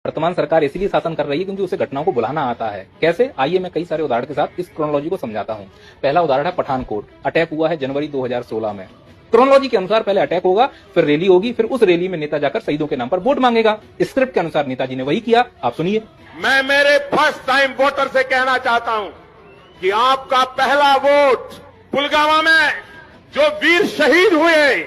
वर्तमान सरकार इसीलिए शासन कर रही है क्योंकि उसे घटनाओं को बुलाना आता है। कैसे? आइए मैं कई सारे उदाहरण के साथ इस क्रोनोलॉजी को समझाता हूं। पहला उदाहरण है पठानकोट। अटैक हुआ है जनवरी 2016 में। क्रोनोलॉजी के अनुसार पहले अटैक होगा, फिर रैली होगी, फिर उस रैली में नेता जाकर शहीदों के नाम पर वोट मांगेगा। स्क्रिप्ट के अनुसार नेताजी ने वही किया। आप सुनिए। मैं मेरे फर्स्ट टाइम वोटर से कहना चाहता हूं कि आपका पहला वोट पुलवामा में जो वीर शहीद हुए,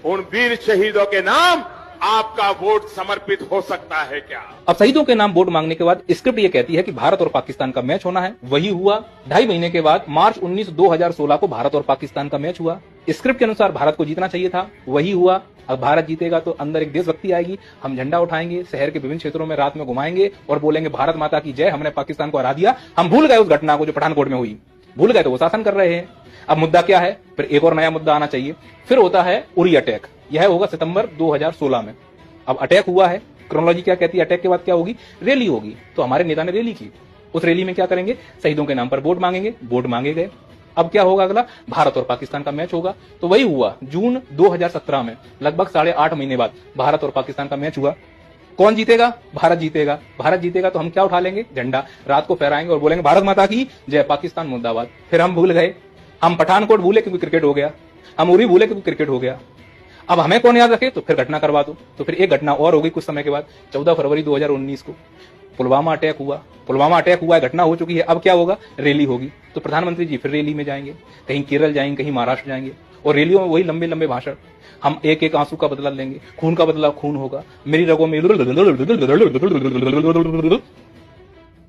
उन वीर शहीदों के नाम आपका वोट समर्पित हो सकता है क्या? अब शहीदों के नाम वोट मांगने के बाद स्क्रिप्ट ये कहती है कि भारत और पाकिस्तान का मैच होना है। वही हुआ। 2.5 महीने के बाद मार्च 19, 2016 को भारत और पाकिस्तान का मैच हुआ। स्क्रिप्ट के अनुसार भारत को जीतना चाहिए था। वही हुआ। अब भारत जीतेगा तो अंदर एक देशभक्ति आएगी, हम झंडा उठाएंगे, शहर के विभिन्न क्षेत्रों में रात में घुमाएंगे और बोलेंगे भारत माता की जय, हमने पाकिस्तान को हरा दिया। हम भूल गए उस घटना को जो पठानकोट में हुई, भूल गए तो वो शासन कर रहे हैं। अब मुद्दा क्या है? फिर एक और नया मुद्दा आना चाहिए। फिर होता है उरी अटैक। यह होगा सितंबर 2016 में। अब अटैक हुआ है। क्रोनोलॉजी क्या कहती है? अटैक के बाद क्या होगी? रैली होगी। तो हमारे नेता ने रैली की। उस रैली में क्या करेंगे? शहीदों के नाम पर वोट मांगेंगे। वोट मांगे गए। अब क्या होगा? अगला भारत और पाकिस्तान का मैच होगा। तो वही हुआ। जून 2017 में लगभग 8.5 महीने बाद भारत और पाकिस्तान का मैच हुआ। कौन जीतेगा? भारत जीतेगा। भारत जीतेगा तो हम क्या उठा लेंगे? झंडा। रात को फहराएंगे और बोलेंगे भारत माता की जय, पाकिस्तान मुर्दाबाद। फिर हम भूल गए। हम पठानकोट भूले क्योंकि क्रिकेट हो गया, हम उरी भूले क्योंकि क्रिकेट हो गया। अब हमें कौन याद रखे? तो फिर घटना करवा दो। तो फिर एक घटना और हो गई कुछ समय के बाद। 14 फरवरी 2019 को पुलवामा अटैक हुआ। पुलवामा अटैक हुआ है, घटना हो चुकी है। अब क्या होगा? रैली होगी। तो प्रधानमंत्री जी फिर रैली में जाएंगे, कहीं केरल जाएंगे, कहीं महाराष्ट्र जाएंगे और रैलियों में वही लंबे लंबे भाषण। हम एक एक आंसू का बदला लेंगे, खून का बदला खून होगा। मेरी रगों में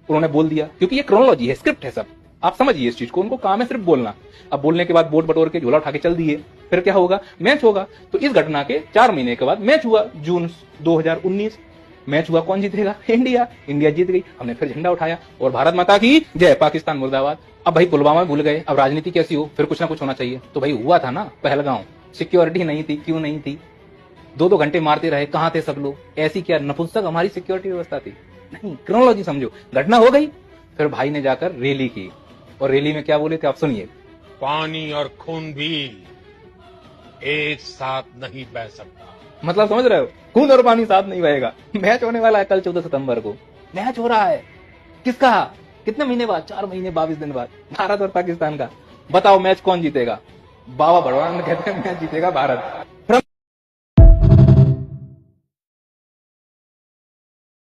उन्होंने बोल दिया क्योंकि ये क्रोनोलॉजी है, स्क्रिप्ट है सब। आप समझिए इस चीज को। उनको काम है सिर्फ बोलना। अब बोलने के बाद वोट बटोर के झोला उठा के चल दिए। फिर क्या होगा? मैच होगा। तो इस घटना के 4 महीने के बाद मैच हुआ। जून 2019 मैच हुआ। कौन जीतेगा? इंडिया। इंडिया जीत गई। हमने फिर झंडा उठाया और भारत माता की जय, पाकिस्तान मुर्दाबाद। अब भाई पुलवामा भूल गए, अब राजनीति कैसी हो? फिर कुछ ना कुछ होना चाहिए। तो भाई हुआ था ना पहलगांव। सिक्योरिटी नहीं थी। क्यों नहीं थी? 2-2 घंटे मारते रहे। कहां थे सब लोग? ऐसी क्या नपुंसक हमारी सिक्योरिटी व्यवस्था थी? नहीं। क्रोनोलॉजी समझो। घटना हो गई, फिर भाई ने जाकर रैली की और रैली में क्या बोले थे आप सुनिए। पानी और खून भी एक साथ नहीं बह सकता। मतलब समझ रहे हो? खून और पानी साथ नहीं बहेगा। मैच होने वाला है कल 14 सितंबर को। मैच हो रहा है। किसका? कितने महीने बाद? 4 महीने 22 दिन बाद। भारत और पाकिस्तान का। बताओ मैच कौन जीतेगा? बाबा भगवान कहते हैं मैच जीतेगा भारत।